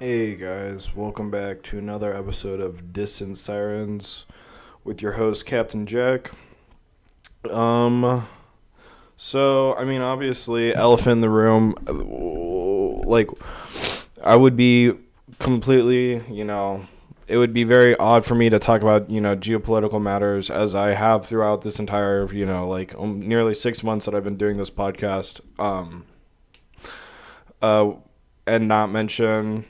Hey guys, welcome back to another episode of Distant Sirens with your host Captain Jack. Um obviously elephant in the room, like I would be completely, it would be very odd for me to talk about, geopolitical matters as I have throughout this entire, nearly 6 months that I've been doing this podcast. Uh and not mention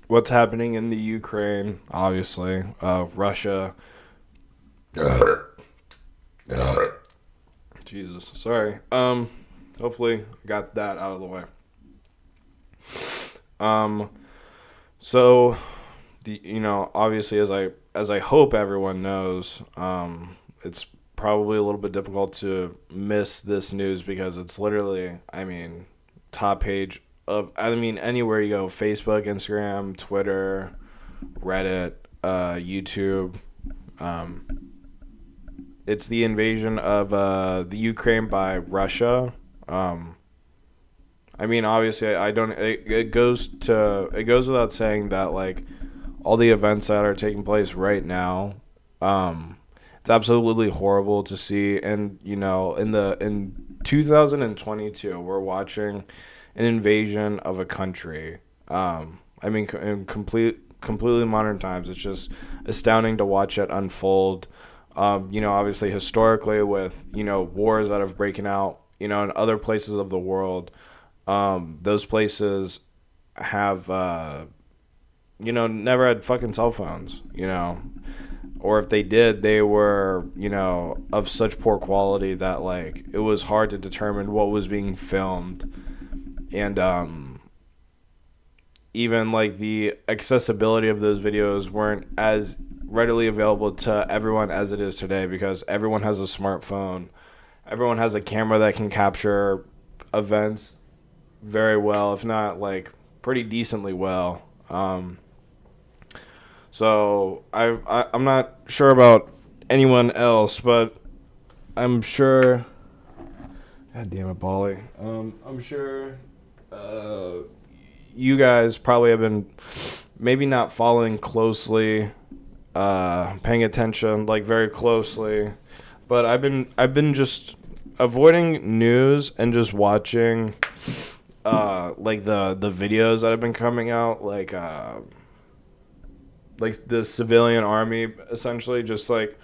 what's happening in the Ukraine, obviously, Russia. Jesus, sorry. Hopefully got that out of the way. Um, so obviously, as I hope everyone knows, it's probably a little bit difficult to miss this news because it's literally, top page of, anywhere you go, Facebook, Instagram, Twitter, Reddit, YouTube. It's the invasion of the Ukraine by Russia. Obviously, I don't. It goes without saying that like all the events that are taking place right now, it's absolutely horrible to see. And in 2022, we're watching an invasion of a country. In completely modern times, it's just astounding to watch it unfold. Obviously historically with, wars that have breaking out, in other places of the world, those places have, never had fucking cell phones, or if they did, they were, of such poor quality that like it was hard to determine what was being filmed. And even like the accessibility of those videos weren't as readily available to everyone as it is today because everyone has a smartphone. Everyone has a camera that can capture events very well, if not like pretty decently well. So I'm not sure about anyone else, but I'm sure. God damn it, Polly. I'm sure you guys probably have been maybe not following closely, paying attention like very closely, but I've been just avoiding news and just watching like the videos that have been coming out, like the civilian army essentially, just like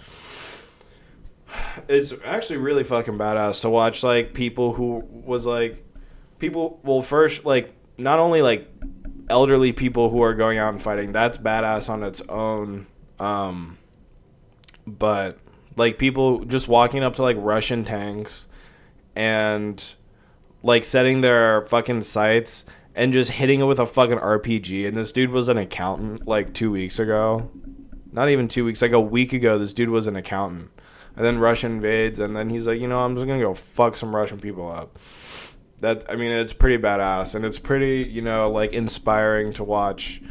it's actually really fucking badass to watch like people who was like people well first like not only like elderly people who are going out and fighting, that's badass on its own. But like people just walking up to like Russian tanks and like setting their fucking sights and just hitting it with a fucking RPG. And this dude was an accountant like 2 weeks ago. Not even 2 weeks, like a week ago, this dude was an accountant. And then Russia invades, and then he's like, I'm just gonna go fuck some Russian people up. It's pretty badass, and it's pretty, like inspiring to watch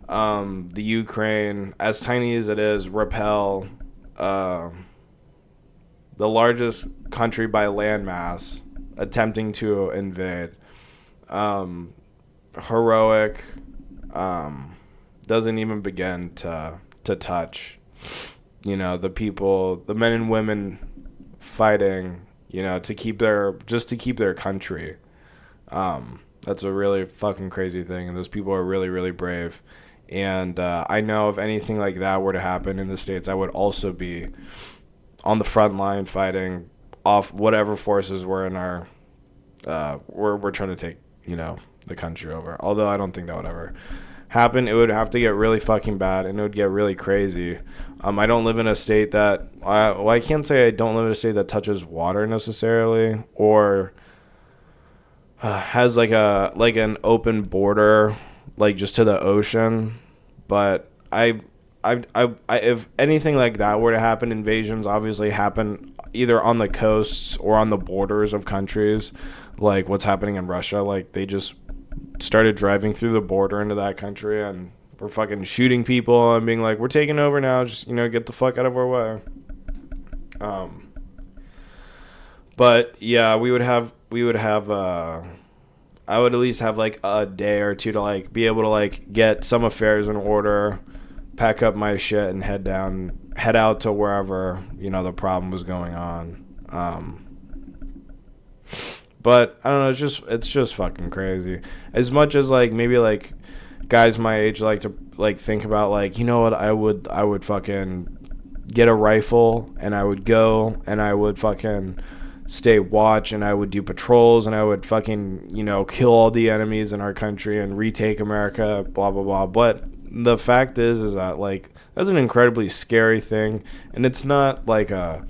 the Ukraine, as tiny as it is, repel the largest country by landmass attempting to invade. Heroic, doesn't even begin to touch, the people, the men and women fighting, to keep their country. That's a really fucking crazy thing, and those people are really, really brave. And I know if anything like that were to happen in the States, I would also be on the front line fighting off whatever forces were in our we're trying to take, the country over. Although I don't think that would ever happen. It would have to get really fucking bad, and it would get really crazy. I don't live in a state that I can't say I don't live in a state that touches water necessarily, or has like an open border, like just to the ocean. But I if anything like that were to happen, invasions obviously happen either on the coasts or on the borders of countries, like what's happening in Russia. Like they just started driving through the border into that country and we're fucking shooting people and being like, we're taking over now, just get the fuck out of our way. But yeah, we would have I would at least have like a day or two to like be able to like get some affairs in order, pack up my shit, and head out to wherever, you know, the problem was going on. But I don't know, it's just fucking crazy. As much as like maybe like guys my age like to like think about like, you know what, I would fucking get a rifle and I would go and I would fucking stay watch and I would do patrols and I would fucking, you know, kill all the enemies in our country and retake America, blah blah blah. But the fact is that like that's an incredibly scary thing, and it's not a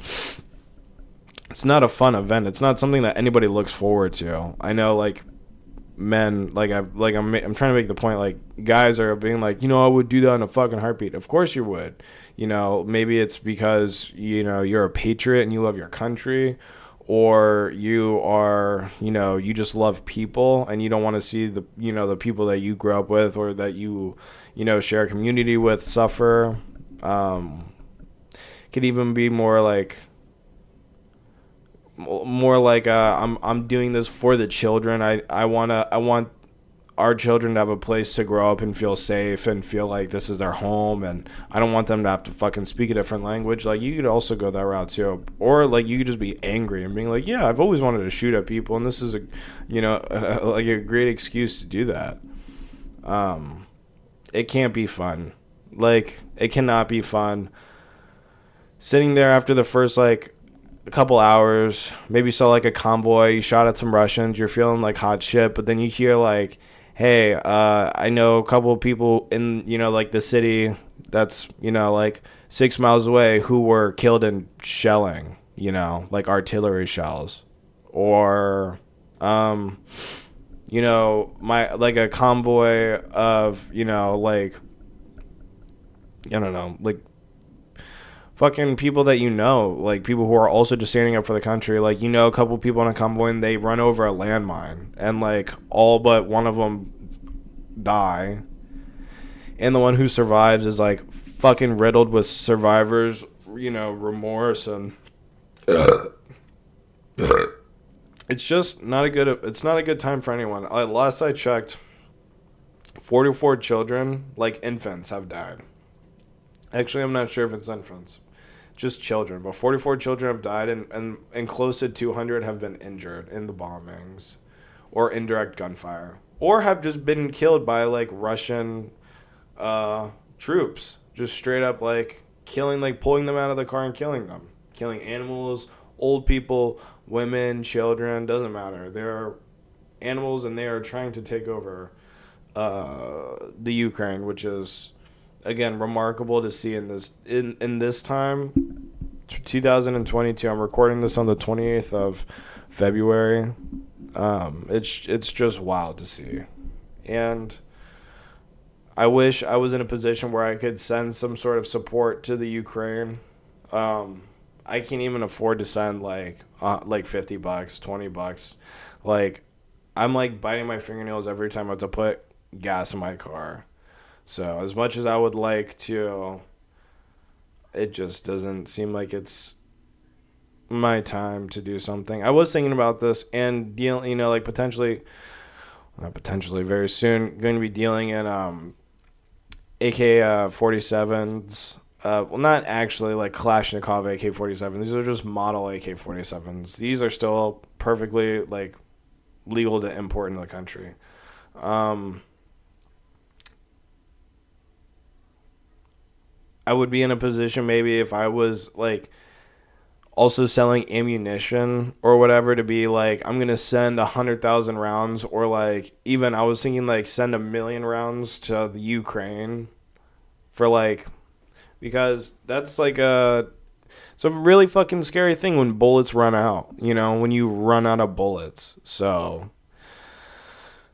fun event. It's not something that anybody looks forward to. I know like men, like I'm trying to make the point, like guys are being like, you know, I would do that in a fucking heartbeat. Of course you would. You know, maybe it's because, you know, you're a patriot and you love your country, or you are, you know, you just love people and you don't want to see the, you know, the people that you grew up with or that you know, share a community with suffer. Could even be more like I'm doing this for the children. I want our children to have a place to grow up and feel safe and feel like this is their home, and I don't want them to have to fucking speak a different language. Like, you could also go that route too, or like you could just be angry and being like, yeah, I've always wanted to shoot at people, and this is like a great excuse to do that. It can't be fun. Like, it cannot be fun sitting there after the first like a couple hours, maybe saw like a convoy, you shot at some Russians, you're feeling like hot shit, but then you hear like, hey, I know a couple of people in, you know, like the city that's, you know, like 6 miles away who were killed in shelling, you know, like artillery shells, or you know, like a convoy of, you know, like, I don't know, like fucking people that, you know, like people who are also just standing up for the country. Like, you know, a couple people in a convoy and they run over a landmine and like all but one of them die, and the one who survives is like fucking riddled with survivors, you know, remorse, and it's just not a good time for anyone. Last I checked, 44 children, like infants, have died. Actually, I'm not sure if it's infants, just children, but 44 children have died, and close to 200 have been injured in the bombings or indirect gunfire, or have just been killed by like Russian troops, just straight up like killing, like pulling them out of the car and killing them, killing animals, old people, women, children, doesn't matter. They're animals and they are trying to take over the Ukraine, which is, again, remarkable to see in this time, 2022. I'm recording this on the 28th of February. It's just wild to see, and I wish I was in a position where I could send some sort of support to the Ukraine. I can't even afford to send like $50, $20. Like, I'm like biting my fingernails every time I have to put gas in my car. So as much as I would like to, it just doesn't seem like it's my time to do something. I was thinking about this and dealing, you know, like not potentially, very soon, going to be dealing in AK-47s. Well, not actually like Kalashnikov AK-47. These are just model AK-47s. These are still perfectly like legal to import into the country. I would be in a position maybe if I was like also selling ammunition or whatever, to be like, I'm going to send 100,000 rounds, or like even I was thinking like send 1 million rounds to the Ukraine for like, because that's like it's a really fucking scary thing when bullets run out, you know, when you run out of bullets. So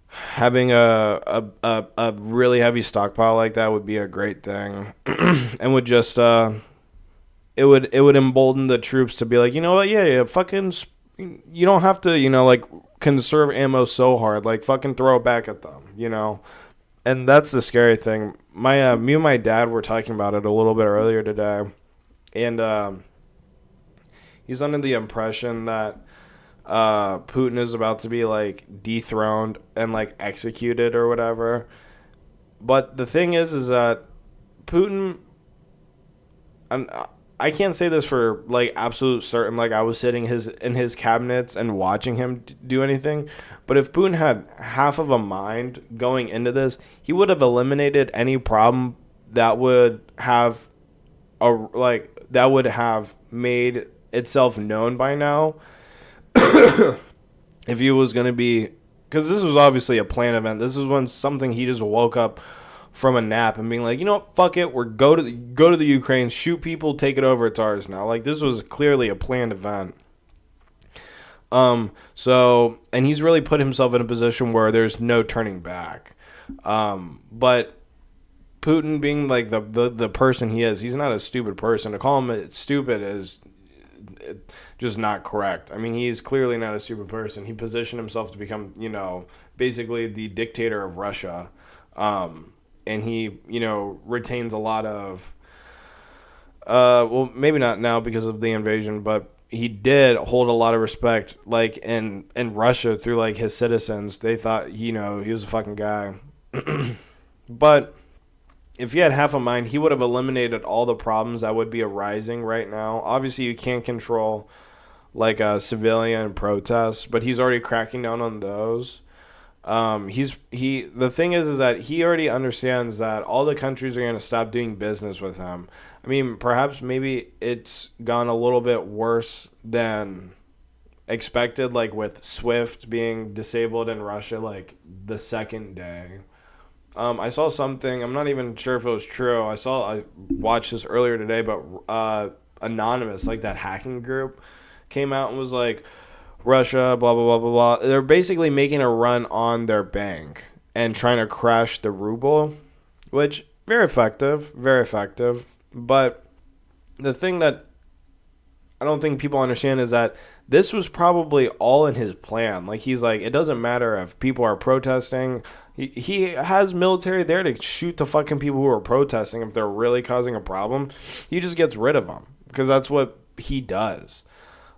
having a really heavy stockpile like that would be a great thing, and would just it would embolden the troops to be like, you know what, yeah, fucking, you don't have to, you know, like conserve ammo so hard, like fucking throw it back at them, you know. And that's the scary thing. Me and my dad were talking about it a little bit earlier today, and he's under the impression that Putin is about to be like dethroned and like executed or whatever. But the thing is that Putin, I'm, I can't say this for like absolute certain. Like I was sitting in his cabinets and watching him do anything. But if Putin had half of a mind going into this, he would have eliminated any problem that would have that would have made itself known by now. If he was going to be, because this was obviously a planned event. This is when something he just woke up from a nap and being like, you know what, fuck it, we're go to the Ukraine, shoot people, take it over, it's ours now. Like this was clearly a planned event. So and he's really put himself in a position where there's no turning back. But Putin being like the person he is, he's not a stupid person. To call him stupid is just not correct. I mean, he's clearly not a stupid person. He positioned himself to become, basically the dictator of Russia. And he, retains a lot of, well, maybe not now because of the invasion, but he did hold a lot of respect, like in Russia through like his citizens. They thought, he was a fucking guy. But if he had half a mind, he would have eliminated all the problems that would be arising right now. Obviously, you can't control like a civilian protests, but he's already cracking down on those. The thing is that he already understands that all the countries are going to stop doing business with him. I mean, perhaps maybe it's gone a little bit worse than expected, like with SWIFT being disabled in Russia, like the second day. I saw something. I'm not even sure if it was true. I watched this earlier today, but Anonymous, like that hacking group, came out and was like, Russia, blah, blah, blah, blah, blah. They're basically making a run on their bank and trying to crash the ruble, which, very effective, very effective. But the thing that I don't think people understand is that this was probably all in his plan. Like, he's like, it doesn't matter if people are protesting. He has military there to shoot the fucking people who are protesting if they're really causing a problem. He just gets rid of them because that's what he does.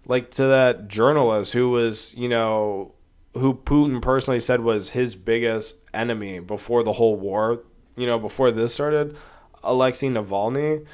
Like to that journalist who was, who Putin personally said was his biggest enemy before the whole war, before this started, Alexei Navalny,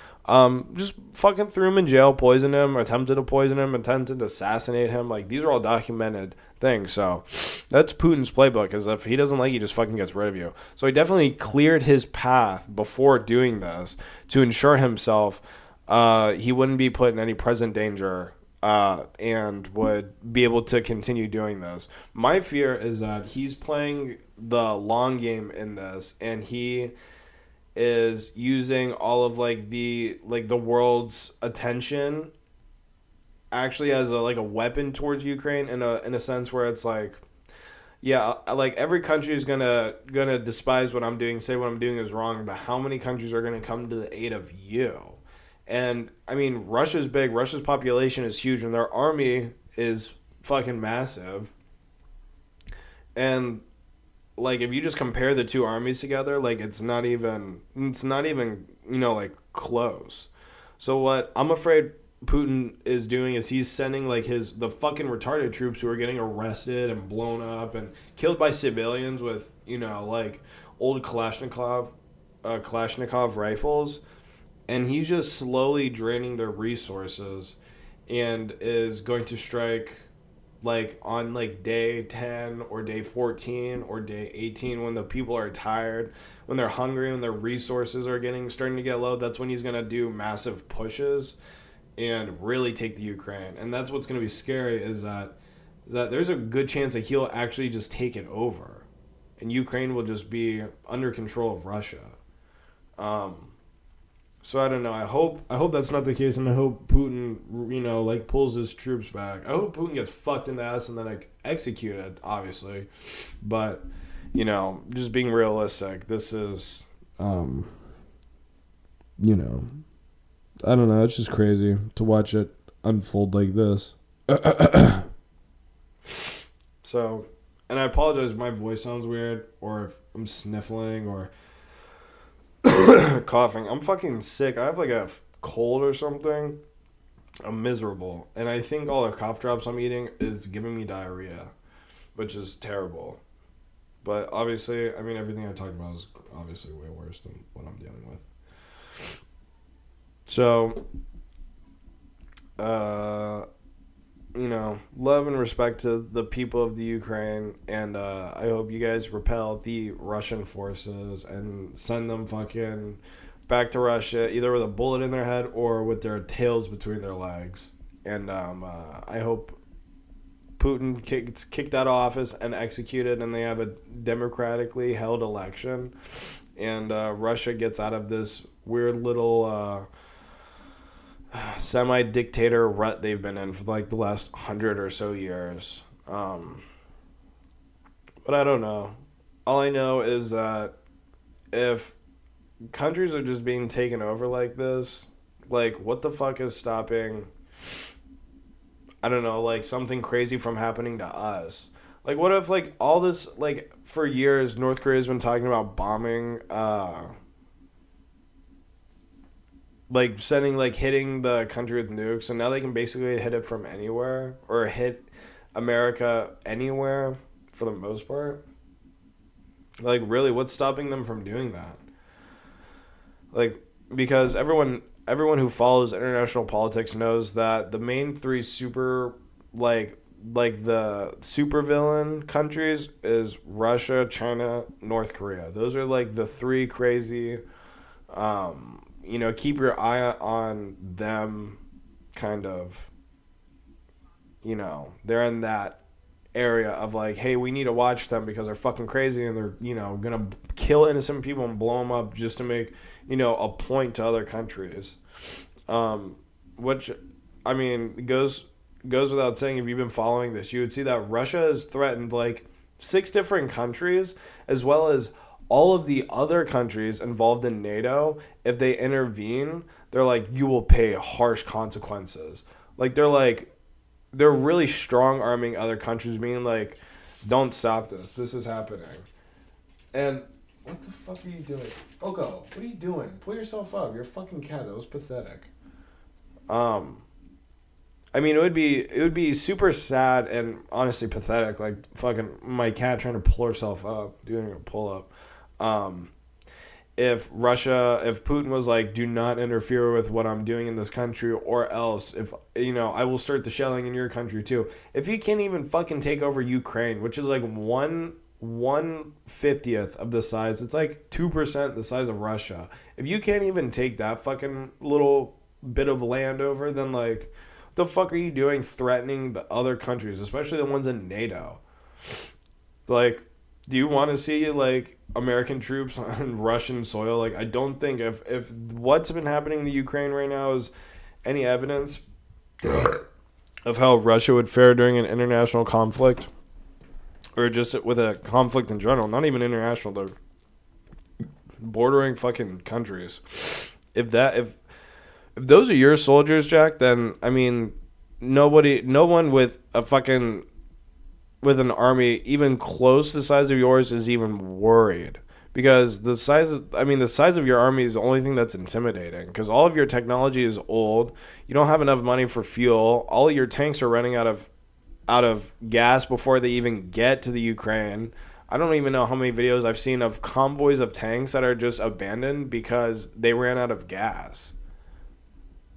just fucking threw him in jail, poisoned him, attempted to poison him, attempted to assassinate him. Like, these are all documented things. So that's Putin's playbook, is if he doesn't like you, he just fucking gets rid of you. So he definitely cleared his path before doing this to ensure himself he wouldn't be put in any present danger and would be able to continue doing this. My fear is that he's playing the long game in this, and he is using all of the world's attention actually as a weapon towards Ukraine in a sense where it's like, yeah, like every country is gonna despise what I'm doing, say what I'm doing is wrong, but how many countries are gonna come to the aid of you? And, I mean, Russia's big. Russia's population is huge, and their army is fucking massive. And, if you just compare the two armies together, it's not even, close. So what I'm afraid Putin is doing is he's sending, the fucking retarded troops who are getting arrested and blown up and killed by civilians with, old Kalashnikov rifles. And he's just slowly draining their resources and is going to strike on day 10 or day 14 or day 18 when the people are tired, when they're hungry, when their resources are starting to get low. That's when he's going to do massive pushes and really take the Ukraine. And that's what's going to be scary is that there's a good chance that he'll actually just take it over and Ukraine will just be under control of Russia. So I don't know. I hope that's not the case, and I hope Putin, pulls his troops back. I hope Putin gets fucked in the ass and then executed, obviously. But just being realistic, this is, I don't know. It's just crazy to watch it unfold like this. So, and I apologize if my voice sounds weird, or if I'm sniffling, or coughing. I'm fucking sick. I have a cold or something. I'm miserable. And I think all the cough drops I'm eating is giving me diarrhea, which is terrible. But obviously, I mean, everything I talked about is obviously way worse than what I'm dealing with. So, love and respect to the people of the Ukraine, and I hope you guys repel the Russian forces and send them fucking back to Russia, either with a bullet in their head or with their tails between their legs. And I hope Putin gets kicked out of office and executed, and they have a democratically held election, and Russia gets out of this weird little semi-dictator rut they've been in for like the last 100 or so years. But I don't know. All I know is that if countries are just being taken over like this, like, what the fuck is stopping, I don't know, like, something crazy from happening to us? Like, what if, like, all this, like, for years, North Korea's been talking about bombing, like, sending, like, hitting the country with nukes, and now they can basically hit it from anywhere, or hit America anywhere, for the most part? Like, really, what's stopping them from doing that? Like, because everyone who follows international politics knows that the main three super, like the supervillain countries is Russia, China, North Korea. Those are like the three crazy, keep your eye on them kind of, they're in that area of like, hey, we need to watch them because they're fucking crazy and they're, gonna kill innocent people and blow them up just to make, a point to other countries. Which, I mean, goes without saying, if you've been following this, you would see that Russia has threatened like 6 different countries, as well as all of the other countries involved in NATO. If they intervene, they're like, you will pay harsh consequences. Like, they're really strong arming other countries, being like, don't stop this. This is happening. And what the fuck are you doing? Oko, what are you doing? Pull yourself up. You're a fucking cat. That was pathetic. I mean, it would be super sad and honestly pathetic, like fucking my cat trying to pull herself up, doing a pull up. If Putin was like, do not interfere with what I'm doing in this country, or else if, I will start the shelling in your country too. If he can't even fucking take over Ukraine, which is like 1/50th of the size, it's like 2% the size of Russia. If you can't even take that fucking little bit of land over, then like, what the fuck are you doing threatening the other countries, especially the ones in NATO? Like, do you want to see like American troops on Russian soil? Like, I don't think if what's been happening in the Ukraine right now is any evidence of how Russia would fare during an international conflict, or just with a conflict in general, not even international, though, bordering fucking countries. If those are your soldiers, Jack, then I mean, no one with an army even close to the size of yours is even worried, because the size of your army is the only thing that's intimidating, because all of your technology is old. You don't have enough money for fuel. All of your tanks are running out of gas before they even get to the Ukraine. I don't even know how many videos I've seen of convoys of tanks that are just abandoned because they ran out of gas.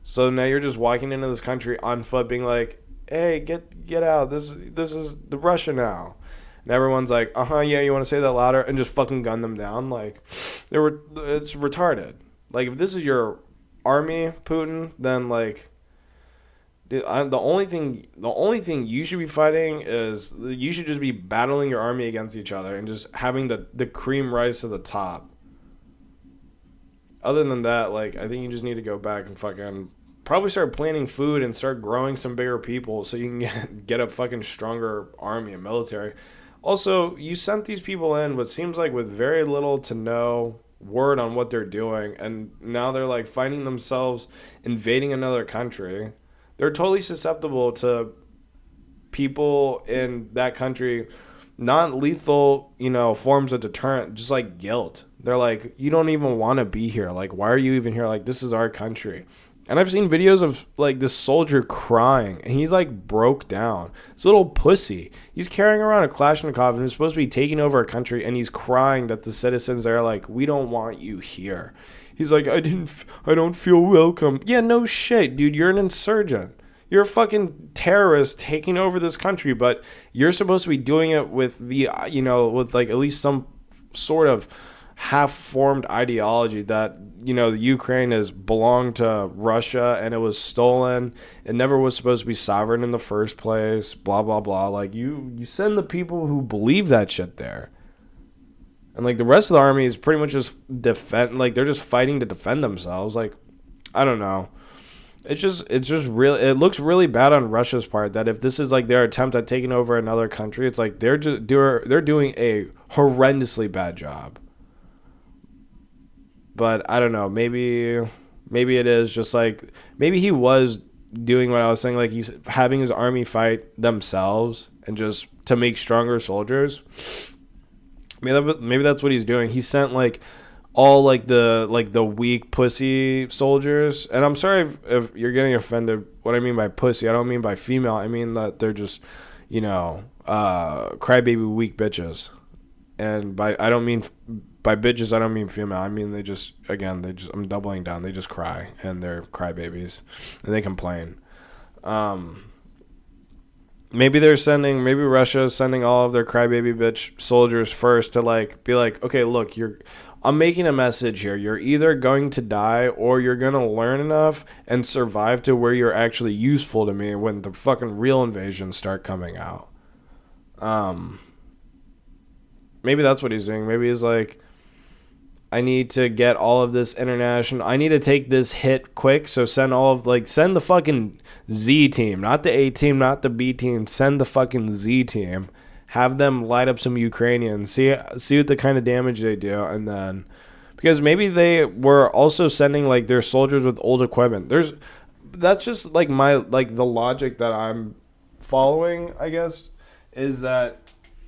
So now you're just walking into this country on foot being like, hey, get out. This is the Russia now. And everyone's like, yeah, you want to say that louder? And just fucking gun them down. Like, it's retarded. Like, if this is your army, Putin, then like, dude, the only thing you should be fighting is, you should just be battling your army against each other and just having the cream rise to the top. Other than that, like, I think you just need to go back and fucking probably start planting food and start growing some bigger people so you can get a fucking stronger army and military. Also, you sent these people in what seems like with very little to no word on what they're doing, and now they're like finding themselves invading another country. They're totally susceptible to people in that country, non-lethal, forms of deterrent, just like guilt. They're like, you don't even want to be here. Like, why are you even here? Like, this is our country. And I've seen videos of like this soldier crying, and he's like broke down. This little pussy. He's carrying around a Kalashnikov and is supposed to be taking over a country, and he's crying that the citizens are like, we don't want you here. He's like, I don't feel welcome. Yeah, no shit, dude. You're an insurgent. You're a fucking terrorist taking over this country, but you're supposed to be doing it with with like at least some sort of half-formed ideology that the Ukraine has belonged to Russia and it was stolen. It never was supposed to be sovereign in the first place. Blah blah blah. Like you send the people who believe that shit there, and like the rest of the army is pretty much just defend. Like they're just fighting to defend themselves. Like I don't know. It's just really. It looks really bad on Russia's part that if this is like their attempt at taking over another country, it's like they're doing a horrendously bad job. But I don't know. Maybe it is just like maybe he was doing what I was saying, like he's having his army fight themselves and just to make stronger soldiers. Maybe that's what he's doing. He sent like all like the weak pussy soldiers. And I'm sorry if you're getting offended. What I mean by pussy, I don't mean by female. I mean that they're just crybaby weak bitches. And I don't mean by bitches, I don't mean female. I mean I'm doubling down. They just cry and they're crybabies and they complain. Maybe Russia is sending all of their crybaby bitch soldiers first to like be like, okay, look, I'm making a message here. You're either going to die or you're going to learn enough and survive to where you're actually useful to me when the fucking real invasions start coming out. Maybe that's what he's doing. Maybe he's like, I need to get all of this international. I need to take this hit quick. So send the fucking Z team, not the A team, not the B team. Send the fucking Z team. Have them light up some Ukrainians. See what the kind of damage they do, and then because maybe they were also sending like their soldiers with old equipment. That's just like the logic that I'm following. I guess is that.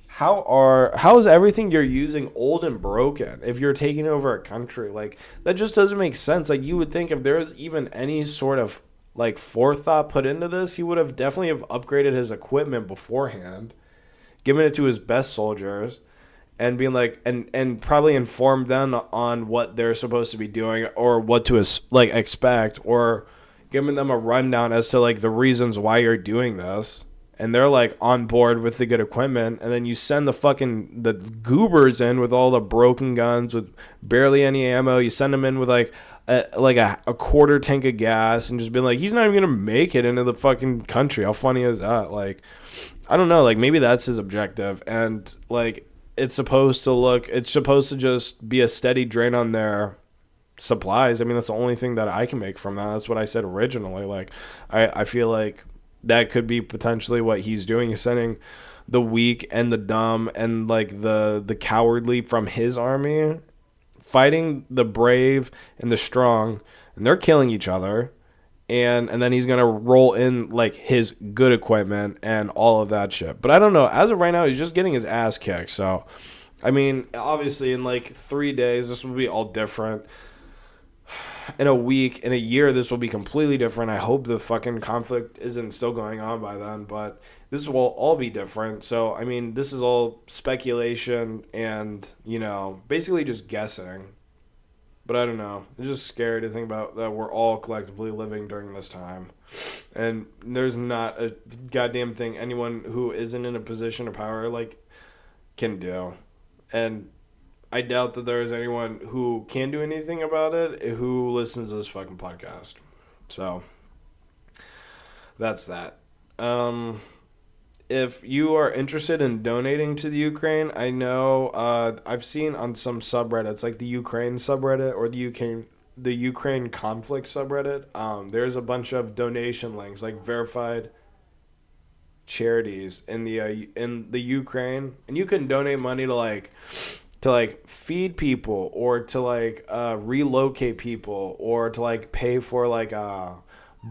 How is everything you're using old and broken if you're taking over a country? Like that just doesn't make sense. Like you would think if there was even any sort of like forethought put into this, he would have definitely have upgraded his equipment beforehand, given it to his best soldiers, and being like and probably informed them on what they're supposed to be doing or what to expect, or giving them a rundown as to like the reasons why you're doing this. And they're like on board with the good equipment, and then you send the goobers in with all the broken guns with barely any ammo. You send them in with like a quarter tank of gas, and just being like, he's not even gonna make it into the fucking country. How funny is that? Like, I don't know. Like maybe that's his objective, and like it's supposed to just be a steady drain on their supplies. I mean, that's the only thing that I can make from that. That's what I said originally. Like, I feel like that could be potentially what he's doing. He's sending the weak and the dumb and like the cowardly from his army fighting the brave and the strong, and they're killing each other. And then he's going to roll in like his good equipment and all of that shit. But I don't know. As of right now, he's just getting his ass kicked. So, I mean, obviously in like 3 days, this will be all different. In a week, in a year, this will be completely different. I hope the fucking conflict isn't still going on by then, but this will all be different. So, I mean, this is all speculation and, basically just guessing. But I don't know. It's just scary to think about that we're all collectively living during this time. And there's not a goddamn thing anyone who isn't in a position of power, like, can do. And I doubt that there is anyone who can do anything about it who listens to this fucking podcast. So, that's that. If you are interested in donating to the Ukraine, I know I've seen on some subreddits, like the Ukraine subreddit or the Ukraine conflict subreddit, there's a bunch of donation links, like verified charities in the Ukraine, and you can donate money to feed people or to relocate people or to pay for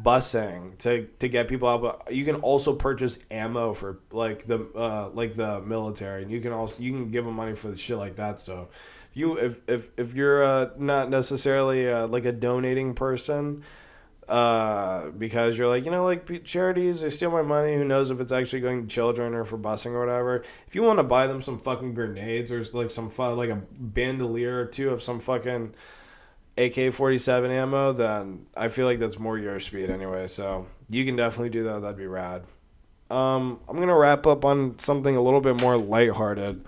busing to get people out. But you can also purchase ammo for the military, and you can give them money for the shit like that. So if you're not necessarily a donating person, Because you're like, like charities, they steal my money. Who knows if it's actually going to children or for busing or whatever. If you want to buy them some fucking grenades or like like a bandolier or two of some fucking AK-47 ammo, then I feel like that's more your speed anyway. So you can definitely do that. That'd be rad. I'm gonna wrap up on something a little bit more lighthearted.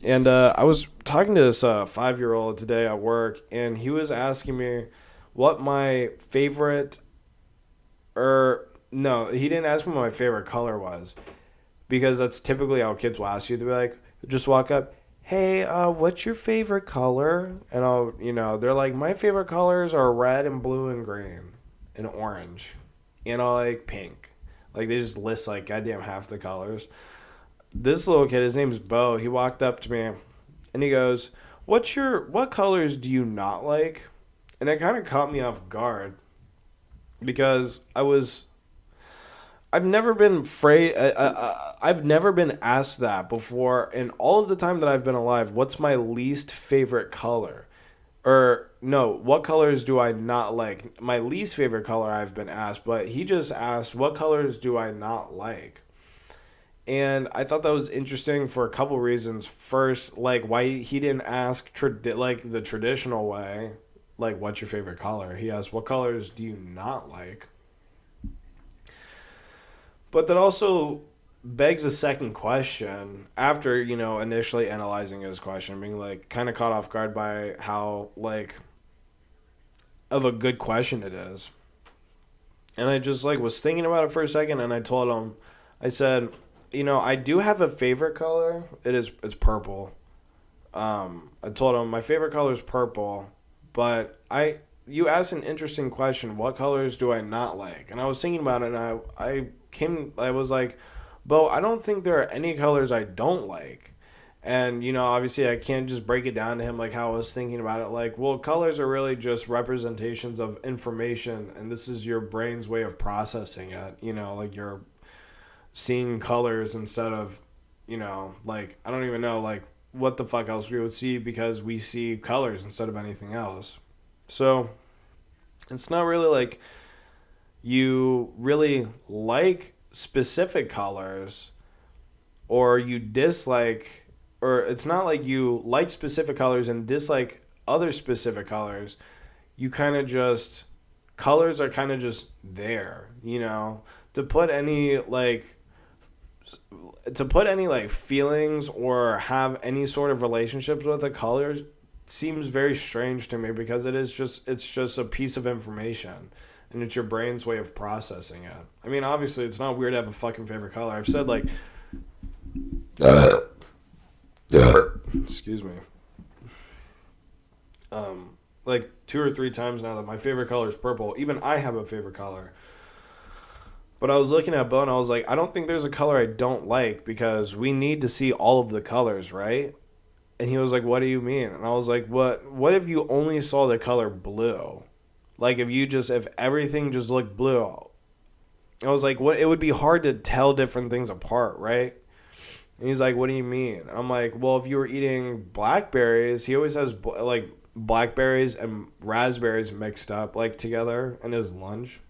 And I was talking to this 5-year-old today at work, and he was asking me what my favorite, or no, he didn't ask me what my favorite color was, because that's typically how kids will ask you. They'll be like, just walk up, hey, what's your favorite color? And they're like, my favorite colors are red and blue and green and orange, and I like pink. Like, they just list like goddamn half the colors. This little kid, his name's Bo. He walked up to me, and he goes, what colors do you not like? And it kind of caught me off guard, because I've never been I've never been asked that before in all of the time that I've been alive. What's my least favorite color? Or no, what colors do I not like? My least favorite color I've been asked, but he just asked, what colors do I not like? And I thought that was interesting for a couple reasons. First, like, why he didn't ask like the traditional way, like, what's your favorite color? He asked, what colors do you not like? But that also begs a second question after, initially analyzing his question, being like kind of caught off guard by how like of a good question it is. And I just like was thinking about it for a second, and I told him, I said, I do have a favorite color. It's purple. I told him my favorite color is purple, but you asked an interesting question. What colors do I not like? And I was thinking about it, and I was like, Bo, I don't think there are any colors I don't like. And, obviously I can't just break it down to him like how I was thinking about it. Like, well, colors are really just representations of information, and this is your brain's way of processing it. Like you're seeing colors instead of, like, I don't even know, like, what the fuck else we would see, because we see colors instead of anything else. So it's not really like you really like specific colors or you dislike, or it's not like you like specific colors and dislike other specific colors. You kind of just, colors are kind of just there, to put any like feelings or have any sort of relationships with a color seems very strange to me, because it's just a piece of information, and it's your brain's way of processing it. I mean, obviously it's not weird to have a fucking favorite color. I've said like excuse me, like 2 or 3 times now that my favorite color is purple. Even I have a favorite color. But I was looking at Bo, and I was like, I don't think there's a color I don't like, because we need to see all of the colors, right? And he was like, what do you mean? And I was like, what if you only saw the color blue? Like, if everything just looked blue. I was like, it would be hard to tell different things apart, right? And he's like, what do you mean? I'm like, well, if you were eating blackberries, he always has like blackberries and raspberries mixed up like together in his lunch.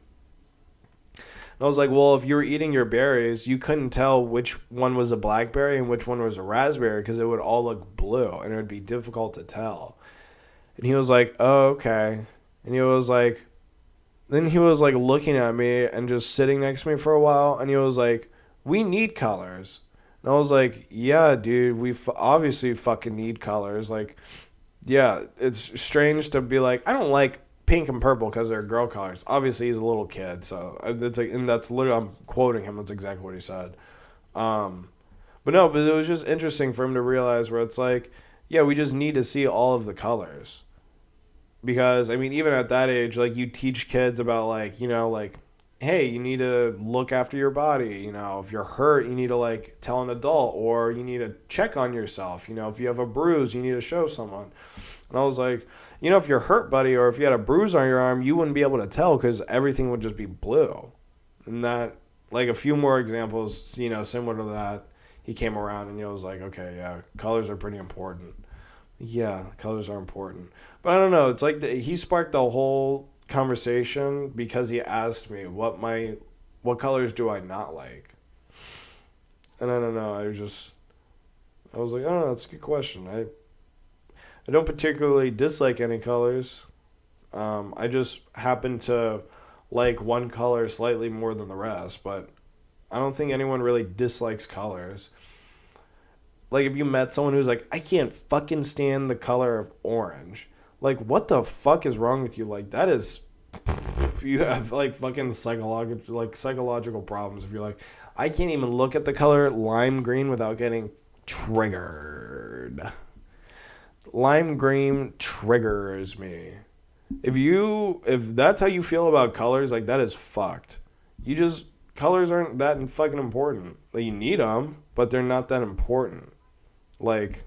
And I was like, well, if you were eating your berries, you couldn't tell which one was a blackberry and which one was a raspberry, because it would all look blue and it would be difficult to tell. And he was like, oh, okay. And then he was like looking at me and just sitting next to me for a while. And he was like, we need colors. And I was like, yeah, dude, we obviously fucking need colors. Like, yeah, it's strange to be like, I don't like pink and purple because they're girl colors. Obviously, he's a little kid, so it's like, and that's literally, I'm quoting him. That's exactly what he said. But it was just interesting for him to realize where it's like, yeah, we just need to see all of the colors, because I mean, even at that age, like you teach kids about like, like, hey, you need to look after your body. If you're hurt, you need to like tell an adult, or you need to check on yourself. If you have a bruise, you need to show someone. And I was like, if you're hurt, buddy, or if you had a bruise on your arm, you wouldn't be able to tell, because everything would just be blue. And that, like a few more examples, similar to that, he came around and he was like, okay, yeah, colors are pretty important. Yeah, colors are important. But I don't know. It's like he sparked the whole conversation because he asked me what colors do I not like. And I don't know, I was like, I don't know, that's a good question. I don't particularly dislike any colors. I just happen to like one color slightly more than the rest, but I don't think anyone really dislikes colors. Like, if you met someone who's like, I can't fucking stand the color of orange. Like, what the fuck is wrong with you? Like, that is... You have, like, fucking psychological problems if you're like, I can't even look at the color lime green without getting triggered. Lime green triggers me. If that's how you feel about colors, like, that is fucked. Colors aren't that fucking important. Like, you need them, but they're not that important. Like,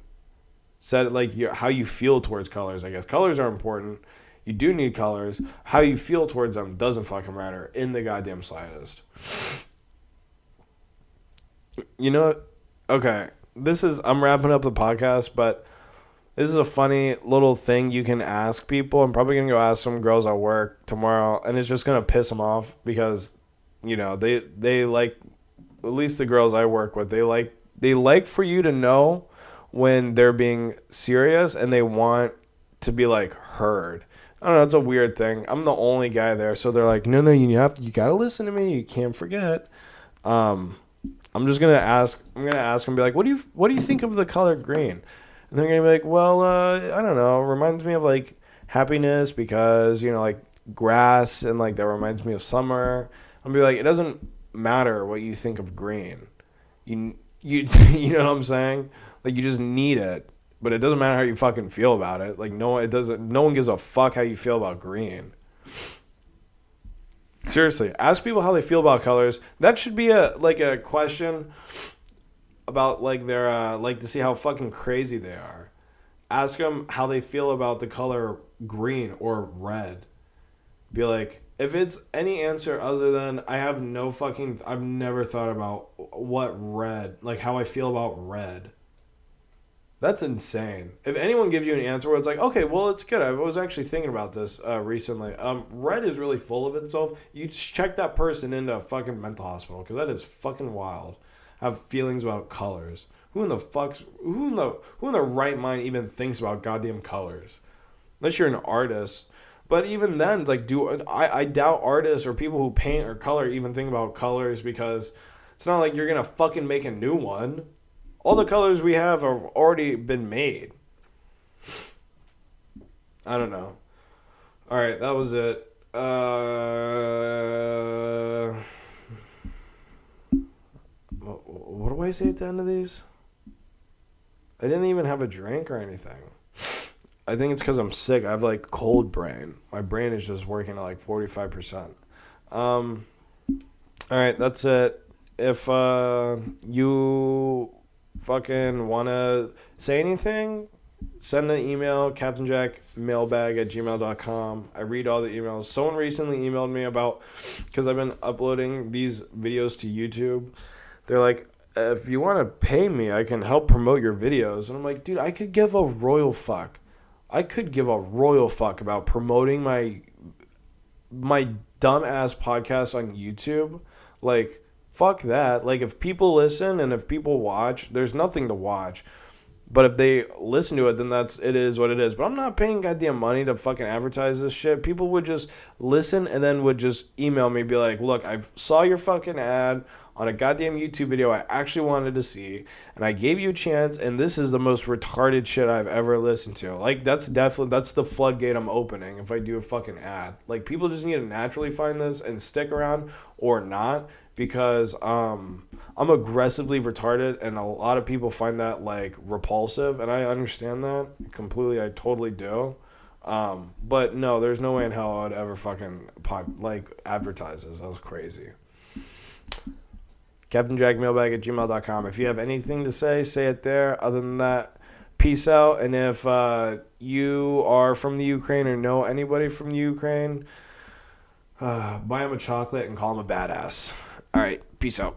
how you feel towards colors, I guess. Colors are important. You do need colors. How you feel towards them doesn't fucking matter in the goddamn slightest. You know, okay, I'm wrapping up the podcast, but this is a funny little thing you can ask people. I'm probably going to go ask some girls at work tomorrow, and it's just going to piss them off because, you know, they like, at least the girls I work with, they like for you to know when they're being serious and they want to be, like, heard. I don't know, it's a weird thing. I'm the only guy there, so they're like, no, you gotta listen to me. You can't forget. I'm gonna ask them, be like, what do you think of the color green? And they're gonna be like, well, I don't know. It reminds me of, like, happiness because, you know, like, grass, and, like, that reminds me of summer. I'm gonna be like, it doesn't matter what you think of green. You you know what I'm saying? Like, you just need it, but it doesn't matter how you fucking feel about it. Like, no one gives a fuck how you feel about green. Seriously, ask people how they feel about colors. That should be a question about, like, their like, to see how fucking crazy they are. Ask them how they feel about the color green or red. Be like, if it's any answer other than I've never thought about what red, like, how I feel about red. That's insane. If anyone gives you an answer where it's like, okay, well, it's good. I was actually thinking about this recently. Red is really full of itself. You check that person into a fucking mental hospital because that is fucking wild. Have feelings about colors. Who in the right mind even thinks about goddamn colors? Unless you're an artist. But even then, like, I doubt artists or people who paint or color even think about colors because it's not like you're gonna fucking make a new one. All the colors we have have already been made. I don't know. All right, that was it. What do I say at the end of these? I didn't even have a drink or anything. I think it's because I'm sick. I have, like, cold brain. My brain is just working at, like, 45%. All right, that's it. If you fucking want to say anything, send an email, captainjackmailbag@gmail.com. I read all the emails. Someone recently emailed me about, because I've been uploading these videos to YouTube. They're like, if you want to pay me, I can help promote your videos. And I'm like, dude, I could give a royal fuck. I could give a royal fuck about promoting my dumb-ass podcast on YouTube. Like, fuck that. Like, if people listen and if people watch, there's nothing to watch. But if they listen to it, then it is what it is. But I'm not paying goddamn money to fucking advertise this shit. People would just listen and then would just email me, be like, look, I saw your fucking ad on a goddamn YouTube video I actually wanted to see, and I gave you a chance, and this is the most retarded shit I've ever listened to. Like, that's the floodgate I'm opening if I do a fucking ad. Like, people just need to naturally find this and stick around or not, because I'm aggressively retarded, and a lot of people find that, like, repulsive, and I understand that completely. I totally do. But no, there's no way in hell I would ever fucking advertise this. That was crazy. captainjackmailbag@gmail.com. If you have anything to say it there. Other than that, peace out. And if you are from the Ukraine or know anybody from the Ukraine, buy him a chocolate and call him a badass. All right, peace out.